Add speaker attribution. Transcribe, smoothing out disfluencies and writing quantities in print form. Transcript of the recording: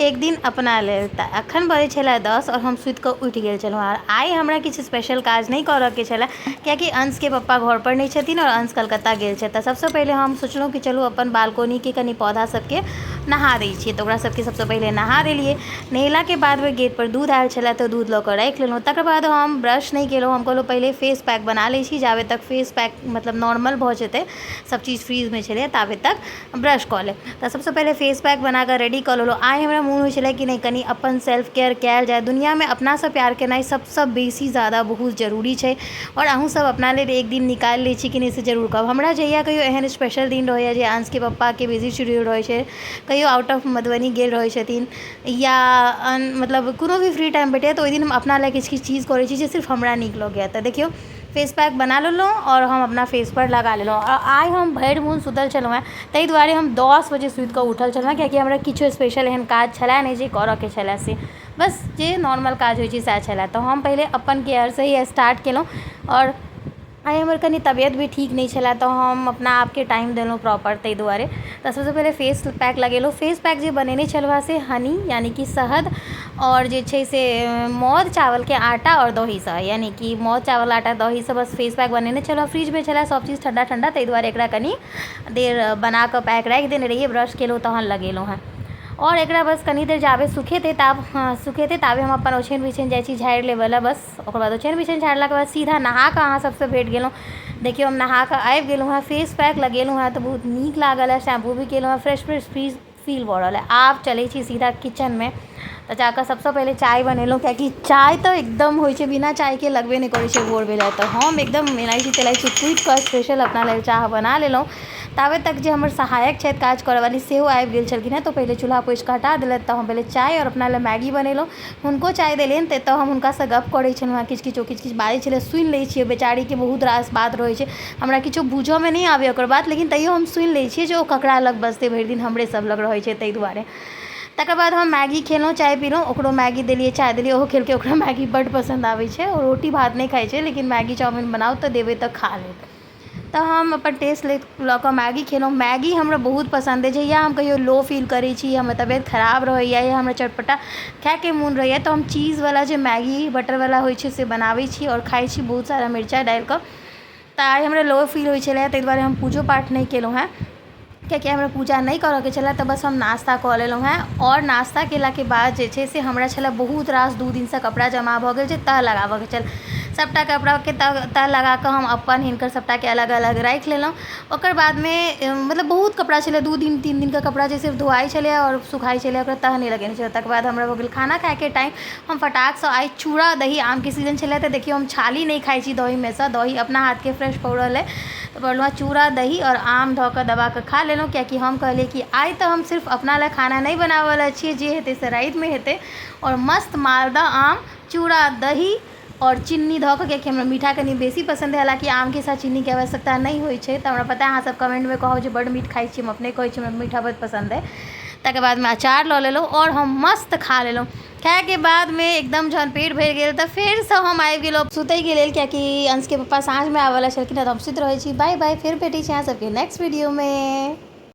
Speaker 1: एक दिन अपना लेल तऽ अखन बजे छलै 10 और हम सुति कऽ उठि गेल छलहुँ। और आइ हमरा किछु स्पेशल काज नहीं करऽके छलै, कियाकि अंश के पप्पा घर पर नहीं छथिन और अंश कलकत्ता गेल छै। तऽ सबसँ पहिले हम सोचलहुँ कि चलू अपन बालकोनी के कनि पौधा सबके नहा दै छियै। तऽ ओकरा सबके सबसँ पहिले नहा देलियै। नहेलाके बादमे गेट पर दूध आयल छलै तऽ दूध लऽ कऽ राखि लेलहुँ। तकर बाद हम ब्रश नहीं केलहुँ। हम कहलहुँ पहिले फेस पैक बना लै छी, जाबे तक फेस पैक मतलब नॉर्मल भऽ जेतै, सब चीज़ फ्रीजमे छलै ताबे तक ब्रश कऽ लेब। तऽ सबसँ पहिले फेस पैक बना कऽ रेडी कऽ लेलहुँ। आइ हमरा मोन होइ छलै कि नहीं कनि अपन सेल्फ केयर कयल जाय। दुनियामे अपनासँ प्यार केनाइ सबसँ बेसी ज़्यादा बहुत जरूरी छै और अहूँ सब अपना लेल एक दिन निकालि लै छी कि नहीं से जरूर कहब। हमरा जहिया कहियो एहन स्पेशल दिन रहैया जे अंशके पप्पाके बिजी शेड्यूल रहै छै, कहियो आउट ऑफ मधुबनी गेल रहै छथिन, या मतलब कोनो भी फ्री टाइम भेटैया, तऽ ओहि दिन हम अपना लेल किछु किछु चीज़ करै छी जे सिर्फ हमरा नीक लगैया। तऽ देखियौ फेस पैक बना लेलहुँ और हम अपना फेस पर लगा लेलहुँ। और आइ हम भरि मोन सुतल छलहुँ हेँ, ताहि दुआरे हम 10 बजे सुति कऽ उठल छलहुँ हेँ, कियाकि हमरा किछु स्पेशल एहन काज छलै नहि जे करऽके छलै, से बस जे नॉर्मल काज होइ छै सएह छलै। तऽ हम पहिले अपन केयरसँ ही स्टार्ट केलहुँ। और आइ हमर कनि तबियत भी ठीक नहीं छलै, तऽ हम अपना आपके टाइम देलहुँ प्रॉपर, ताहि दुआरे। तऽ सबसँ पहिले फेस पैक लगेलहुँ। फेस पैक जे बनेने छलहुँ हेँ से हनी यानी कि शहद और जे छै से मौध चावलके आटा और दहीसँ, यानी कि मौध चावल आटा दहीसँ बस फेस पैक बनेने छलहुँ। फ्रिजमे छलै सब चीज़ ठंडा ठंडा, ताहि दुआरे एकरा कनि देर बना कऽ पैक राखि देने रहियै। ब्रश केलहुँ तहन लगेलहुँ हेँ और एकरा बस कनी देर जाबे सुखेतै ताबे हम अपन ओछैन बिछैन जाइ छी झाड़ि लेबऽ लए। बस ओकर बाद ओछैन बिछैन झाड़लाके बाद सीधा नहा कऽ अहाँ सबसँ भेट गेलहुँ। देखियौ हम नहा कऽ आबि गेलहुँ हेँ, फेस पैक लगेलहुँ हेँ तऽ बहुत नीक लागल है, शैम्पू भी केलहुँ हेँ, फ्रेश फ्रेश फील भऽ रहल है। आब चलै छी सीधा किचनमे। तऽ जाकऽ सबसँ पहिले चाय बनेलहुँ, कियाकि चाय तऽ एकदम होइ छै, बिना चायके लगबे नहि करै छै भोर भेलै। तऽ हम एकदम इलायची तिलायची कूटि कऽ स्पेशल अपना लेल चाह बना लेलहुँ। ताबे तक जे हमर सहायक छथि काज करऽवाली सेहो आबि गेल छलखिन हेँ, तऽ पहिले चूल्हा पोछि कऽ हटा देलथि। तऽ हम पहिले चाय और अपना लेल मैगी बनेलहुँ, हुनको चाय देलियनि। तऽ एतऽ हम हुनकासँ गप्प करै छलहुँ हेँ, किछु किछु बाजै छलै, सुनि लै छियै। बेचारीके बहुत रास बात रहै छै, हमरा किछो बुझऽमे नहि आबैए ओकर बात, लेकिन तैयो हम सुनि लै छियै जे ओ ककरा लग बजतै, भरि दिन हमरे सब लग रहै छै, ताहि दुआरे। तकर बाद हम मैगी खेलहुँ, चाय पीलहुँ, ओकरो मैगी देलियै, चाय देलियै, ओहो खेलकै। ओकरा मैगी बड्ड पसन्द आबै छै, ओ रोटी भात नहि खाइ छै, लेकिन मैगी चाउमिन बनाउ तऽ देबै तऽ खा लेत। तऽ हम अपन टेस्ट लऽ कऽ मैगी खेलहुँ। मैगी हमरा बहुत पसन्द अइ। जहिया हम कहियो लो फील करै छी, हमर तबियत खराब रहैया या हमरा चटपटा खायके मोन रहैया, तऽ हम चीज़वला जे मैगी बटरवला होइ छै से बनाबै छी और खाइ छी, बहुत सारा मिरचाइ डालि कऽ। तऽ आइ हमरा लो फील होइ छलै, ताहि दुआरे हम पूजो पाठ नहीं केलहुँ हेँ, कियाकि हमरा पूजा नहीं करऽके छलै। तऽ बस हम नास्ता कऽ लेलहुँ हेँ। और नास्ता केलाके बाद जे छै से हमरा छलै बहुत रास 2 दिनसँ कपड़ा जमा भऽ गेल छै, तह लगाबऽके छल। सबटा कपड़ाके तह लगा कऽ हम अपन हिनकर सबटाके अलग अलग राखि लेलहुँ। ओकर बादमे मतलब बहुत कपड़ा छलै, 2 दिन 3 दिनका कपड़ा जे सिर्फ धोआइ छलै और सुखाइ छलै, ओकरा तह नहीं लगेने छलै। तकर बाद हमरा भऽ गेल खाना खायके टाइम। हम फटाकसँ आइ चूड़ा दही, आमके सीजन छलै तऽ देखियौ हम छाली नहीं खाइ छी दहीमे सँ, दही अपना हाथके फ्रेश पौड़ल अइ, तऽ कहलहुँ चूड़ा दही और आम धऽ कऽ दबा कऽ खा लेलहुँ। कियाकि हम कहलियै कि आइ तऽ हम सिर्फ अपना लए खाना नहीं बनाबऽवला छियै, जे हेतै से रातिमे हेतै। और मस्त मालदह आम, चूड़ा दही और चीनी धऽ कऽ, कियाकि हमरा मीठा कनि बेसी पसन्द है। हालाँकि आमके साथ चीनीके आवश्यकता नहीं होइ छै, तऽ हमरा पता है अहाँ सब कमेंटमे कहब जे बड्ड मीठ खाइ छी, हम अपने कहै छी हमरा मीठा बड्ड पसन्द अइ। तकर बादमे अचार लऽ लेलहुँ और हम मस्त खा लेलहुँ। खायके बादमे एकदम जहन पेट भरि गेल तऽ फेरसँ हम आबि गेलहुँ सुतैके लेल, कियाकि अंशके पप्पा साँझमे आबऽवला छलखिन हेँ, तऽ हम सुति रहै छी। बाय बाय, फेर भेटै छी अहाँ सबके नेक्स्ट वीडियोमे।